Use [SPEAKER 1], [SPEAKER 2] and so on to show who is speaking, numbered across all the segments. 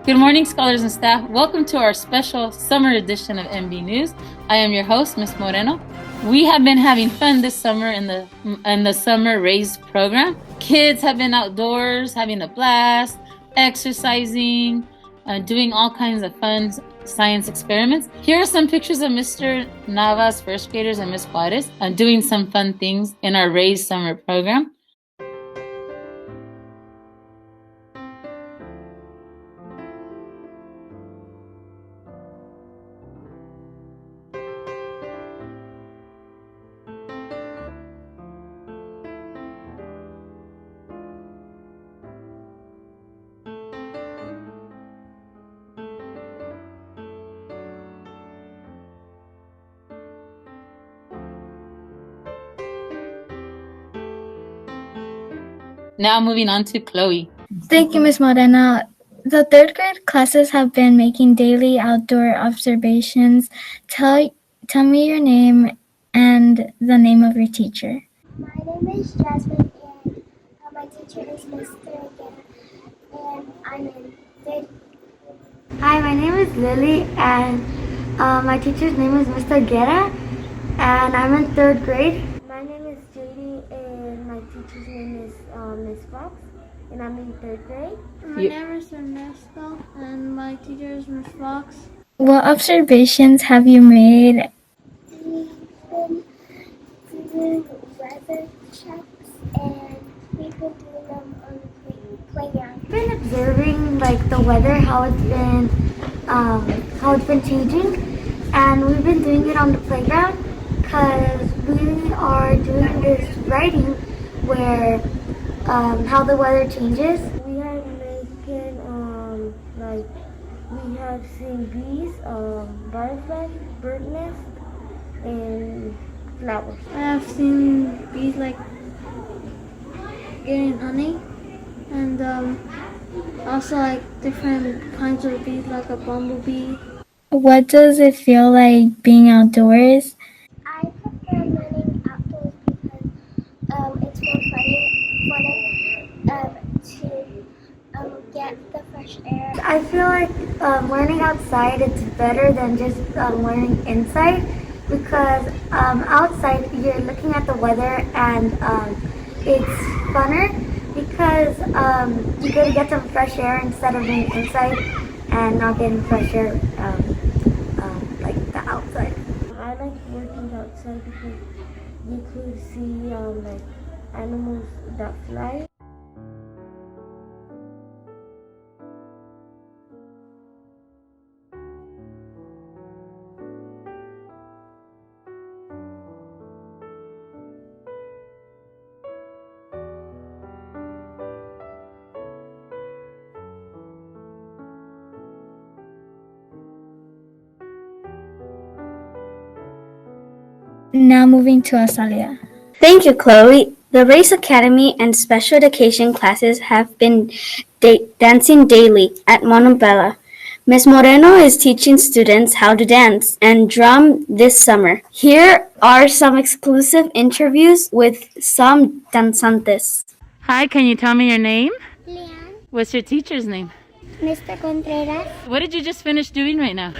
[SPEAKER 1] Good morning, scholars and staff. Welcome to our special summer edition of MB News. I am your host, Ms. Moreno. We have been having fun this summer in the Summer Raise program. Kids have been outdoors, having a blast, exercising, doing all kinds of fun science experiments. Here are some pictures of Mr. Nava's first graders and Ms. Juarez doing some fun things in our Raise summer program. Now moving on to Chloe.
[SPEAKER 2] Thank you, Ms. Morena. The third grade classes have been making daily outdoor observations. Tell me your name and the name of your teacher.
[SPEAKER 3] My name is Jasmine, and my teacher is Mr. Guerra, and I'm in third.
[SPEAKER 4] Hi, my name is Lily, and my teacher's name is Mr. Guerra, and I'm in third grade.
[SPEAKER 5] My name is Judy, and my teacher's name is Miss Fox, and I'm in third grade.
[SPEAKER 6] My name is Ernesto, and my teacher is Miss Fox.
[SPEAKER 2] What observations have you made?
[SPEAKER 3] We've been doing weather checks, and we've been doing them on the playground.
[SPEAKER 4] I've been observing the weather, how it's been changing, and we've been doing it on the playground because we are doing this writing where how the weather changes.
[SPEAKER 5] We have making we have seen bees, butterflies, bird nest, and flowers.
[SPEAKER 6] I have seen bees getting honey, and also different kinds of bees, like a bumblebee.
[SPEAKER 2] What does it feel like being outdoors?
[SPEAKER 3] I prefer learning outdoors because it's more funny to get the fresh air.
[SPEAKER 4] I feel like learning outside it's better than just learning inside because outside you're looking at the weather and it's funner because you get to get some fresh air instead of being inside and not getting fresh air like the outside.
[SPEAKER 5] I like working outside because you could see animals that fly.
[SPEAKER 2] Now moving to Azalia.
[SPEAKER 7] Thank you, Chloe. The Race Academy and special education classes have been dancing daily at Montebello. Ms. Moreno is teaching students how to dance and drum this summer. Here are some exclusive interviews with some danzantes.
[SPEAKER 1] Hi, can you tell me your name?
[SPEAKER 3] Leanne,
[SPEAKER 1] What's your teacher's name?
[SPEAKER 3] Mr. Contreras,
[SPEAKER 1] What did you just finish doing right now?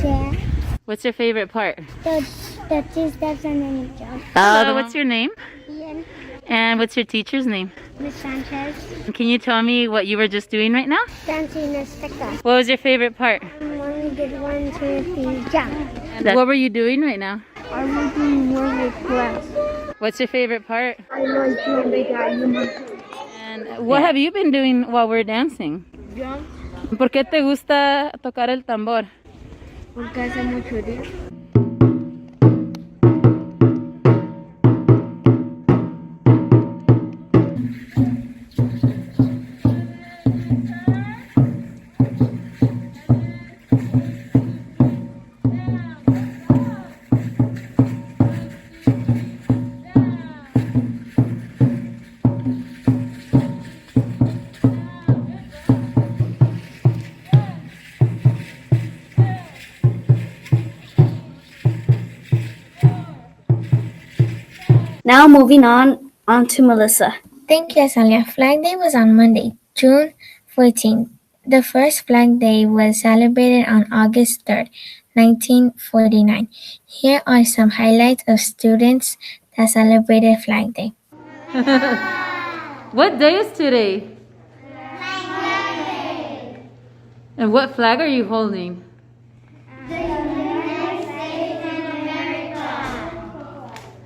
[SPEAKER 3] Jan,
[SPEAKER 1] What's your favorite part?
[SPEAKER 3] the two steps and then the jump.
[SPEAKER 1] Hello, what's your name?
[SPEAKER 3] Ian,
[SPEAKER 1] And what's your teacher's name?
[SPEAKER 3] Miss Sanchez,
[SPEAKER 1] Can you tell me what you were just doing right now?
[SPEAKER 3] dancing Azteca.
[SPEAKER 1] What was your favorite part?
[SPEAKER 3] When we did 1, 2, 3, jump.
[SPEAKER 1] And what were you doing right now?
[SPEAKER 6] I was doing world class.
[SPEAKER 1] What's your favorite part?
[SPEAKER 6] I like doing the gallo.
[SPEAKER 1] And what have you been doing while we're dancing?
[SPEAKER 6] Jump,
[SPEAKER 1] ¿Por qué te gusta tocar el tambor?
[SPEAKER 6] porque hace mucho día.
[SPEAKER 7] Now moving on to Melissa.
[SPEAKER 2] Thank you, Azalia. Flag Day was on Monday, June 14th. The first Flag Day was celebrated on August 3rd, 1949. Here are some highlights of students that celebrated Flag Day.
[SPEAKER 1] What day is today? And what flag are you holding?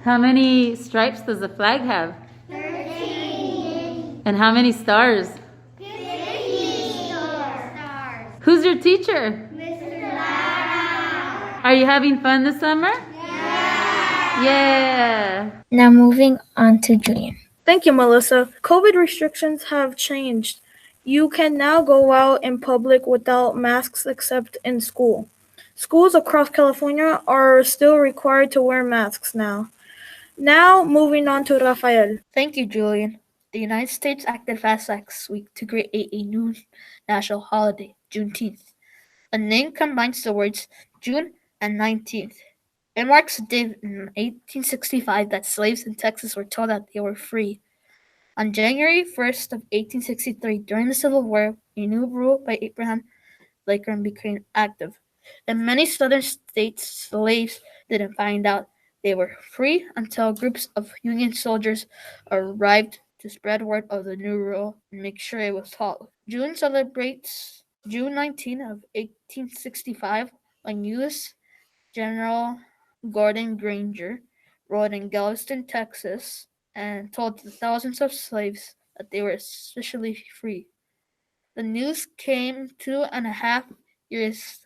[SPEAKER 1] How many stripes does the flag have? 13. And how many stars? 15 stars. Who's your teacher? Mr. Lara. Are you having fun this summer? Yeah.
[SPEAKER 2] Now moving on to Julian.
[SPEAKER 8] Thank you, Melissa. COVID restrictions have changed. You can now go out in public without masks except in school. Schools across California are still required to wear masks now. Now, moving on to Rafael.
[SPEAKER 9] Thank you, Julian. The United States acted fast last week to create a new national holiday, Juneteenth. A name combines the words June and 19th. It marks the day in 1865 that slaves in Texas were told that they were free. On January 1st of 1863, during the Civil War, a new rule by Abraham Lincoln became active. In many southern states, slaves didn't find out they were free until groups of Union soldiers arrived to spread word of the new rule and make sure it was followed. June celebrates June 19 of 1865 when U.S. General Gordon Granger rode in Galveston, Texas, and told the thousands of slaves that they were officially free. The news came 2.5 years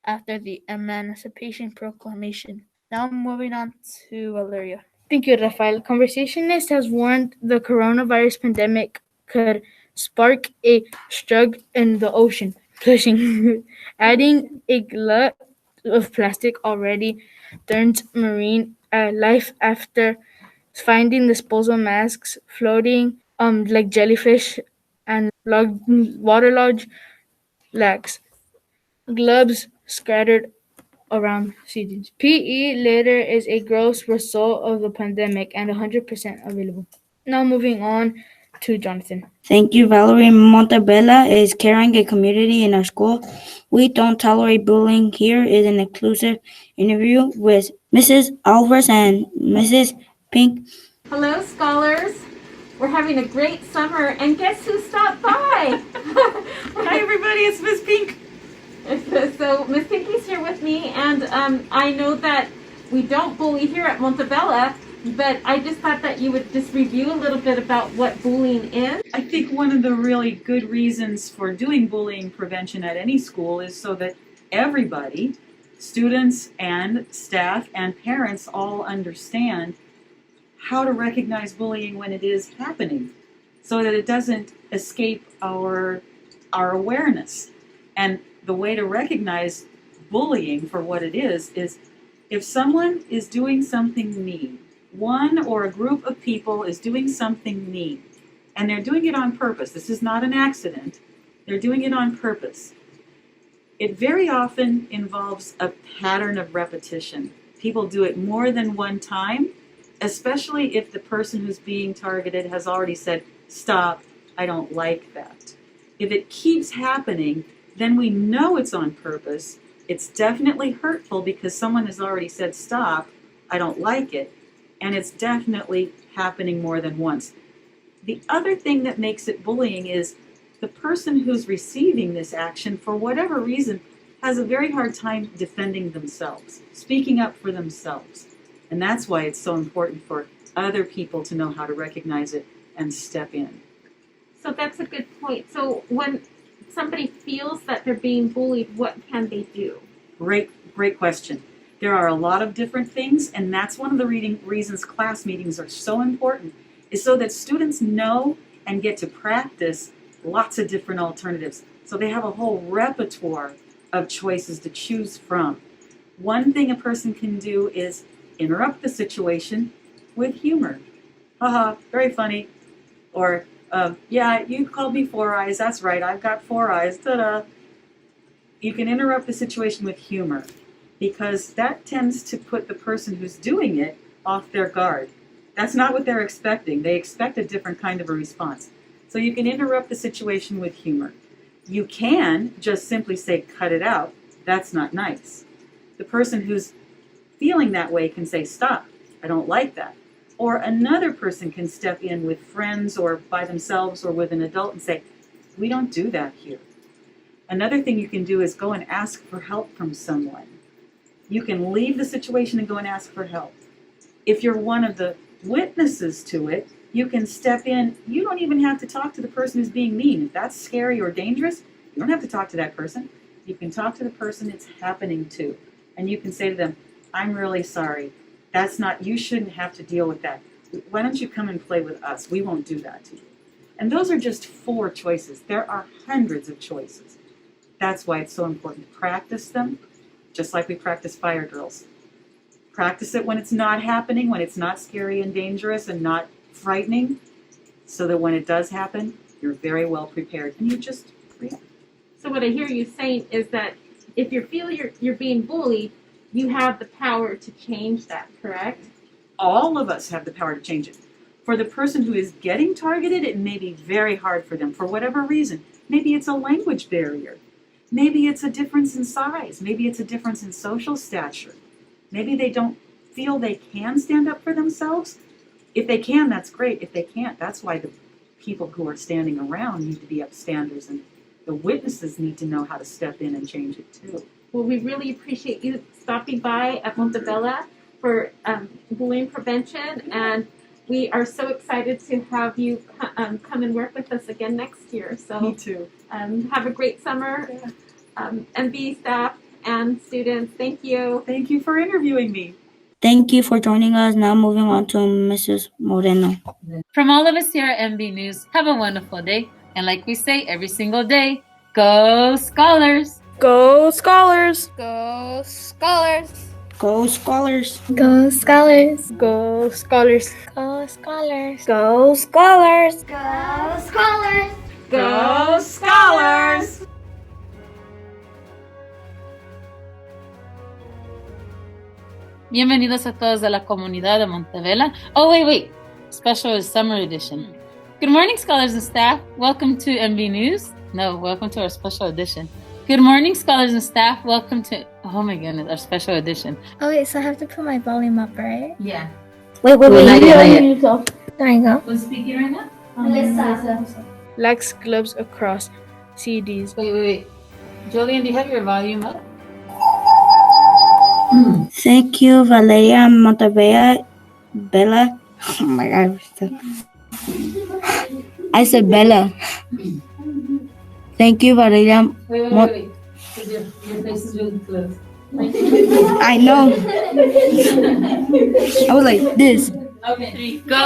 [SPEAKER 9] after the Emancipation Proclamation. Now moving on to Valeria.
[SPEAKER 8] Thank you, Rafael. Conversationist has warned the coronavirus pandemic could spark a stroke in the ocean, pushing, adding a glut of plastic already threatens marine life after finding disposal masks floating like jellyfish and waterlogged lakes. Gloves scattered around seasons. PE litter is a gross result of the pandemic and 100% available. Now moving on to Jonathan.
[SPEAKER 10] Thank you, Valerie. Montebella is carrying a community in our school. We don't tolerate bullying. Here is an exclusive interview with Mrs. Alvarez and Mrs. Pink.
[SPEAKER 11] Hello, scholars. We're having a great summer, and guess who stopped by?
[SPEAKER 12] Hi, everybody. It's Miss Pink.
[SPEAKER 11] So Miss Pinky's here with me, and I know that we don't bully here at Montebella, but I just thought that you would just review a little bit about what bullying is.
[SPEAKER 12] I think one of the really good reasons for doing bullying prevention at any school is so that everybody, students and staff and parents, all understand how to recognize bullying when it is happening so that it doesn't escape our awareness. And the way to recognize bullying for what it is if someone is doing something mean, one or a group of people is doing something mean, and they're doing it on purpose. This is not an accident. They're doing it on purpose. It very often involves a pattern of repetition. People do it more than one time, especially if the person who's being targeted has already said, "Stop, I don't like that." If it keeps happening, then we know it's on purpose. It's definitely hurtful because someone has already said, "Stop, I don't like it," and it's definitely happening more than once. The other thing that makes it bullying is the person who's receiving this action, for whatever reason, has a very hard time defending themselves, speaking up for themselves. And that's why it's so important for other people to know how to recognize it and step in.
[SPEAKER 11] So that's a good point. So when somebody feels that they're being bullied, what can they do?
[SPEAKER 12] Great question. There are a lot of different things, and that's one of the reasons class meetings are so important, is so that students know and get to practice lots of different alternatives. So they have a whole repertoire of choices to choose from. One thing a person can do is interrupt the situation with humor. Haha, very funny. Or, yeah, you called me Four Eyes. That's right, I've got 4 eyes. Ta-da. You can interrupt the situation with humor because that tends to put the person who's doing it off their guard. That's not what they're expecting. They expect a different kind of a response. So you can interrupt the situation with humor. You can just simply say, cut it out. That's not nice. The person who's feeling that way can say, stop, I don't like that. Or another person can step in with friends or by themselves or with an adult and say, we don't do that here. Another thing you can do is go and ask for help from someone. You can leave the situation and go and ask for help. If you're one of the witnesses to it, you can step in. You don't even have to talk to the person who's being mean. If that's scary or dangerous, you don't have to talk to that person. You can talk to the person it's happening to. And you can say to them, I'm really sorry. You shouldn't have to deal with that. Why don't you come and play with us? We won't do that to you. And those are just 4 choices. There are hundreds of choices. That's why it's so important to practice them, just like we practice fire drills. Practice it when it's not happening, when it's not scary and dangerous and not frightening, so that when it does happen, you're very well prepared and you just react.
[SPEAKER 11] So what I hear you saying is that if you feel you're being bullied, you have the power to change that, correct?
[SPEAKER 12] All of us have the power to change it. For the person who is getting targeted, it may be very hard for them for whatever reason. Maybe it's a language barrier. Maybe it's a difference in size. Maybe it's a difference in social stature. Maybe they don't feel they can stand up for themselves. If they can, that's great. If they can't, that's why the people who are standing around need to be upstanders, and the witnesses need to know how to step in and change it too.
[SPEAKER 11] Well, we really appreciate you stopping by at Montebella for bullying prevention, and we are so excited to have you come and work with us again next year. So
[SPEAKER 12] Me too.
[SPEAKER 11] Have a great summer, MB staff and students. Thank you.
[SPEAKER 12] Thank you for interviewing me.
[SPEAKER 10] Thank you for joining us. Now moving on to Mrs. Moreno.
[SPEAKER 1] From all of us here at MB News, have a wonderful day. And like we say every single day, go Scholars!
[SPEAKER 8] Go Scholars!
[SPEAKER 9] Go Scholars!
[SPEAKER 10] Go Scholars!
[SPEAKER 2] Go Scholars!
[SPEAKER 8] Go Scholars!
[SPEAKER 2] Go Scholars!
[SPEAKER 10] Go Scholars!
[SPEAKER 4] Go Scholars!
[SPEAKER 12] Go Scholars!
[SPEAKER 1] Bienvenidos a todos a la comunidad de Montebella. Oh, wait. Special summer edition. Good morning, scholars and staff. Welcome to MB News. No, welcome to our special edition. Good morning, scholars and staff. Welcome to, oh my goodness, our special edition.
[SPEAKER 2] Oh wait, so I have to put my volume up, right?
[SPEAKER 1] Yeah.
[SPEAKER 10] Wait.
[SPEAKER 1] Not yet.
[SPEAKER 2] There you go.
[SPEAKER 1] Who's speaking right now?
[SPEAKER 4] Melissa.
[SPEAKER 8] Lax gloves across CDs.
[SPEAKER 1] Wait. Julian, do you have your volume up?
[SPEAKER 10] Thank you, Valeria Montebella. Bella. Oh my God. I said Bella. Thank you, Valeria.
[SPEAKER 1] Wait. Your face is really close.
[SPEAKER 10] I know. I was like this.
[SPEAKER 1] Okay. 3. Go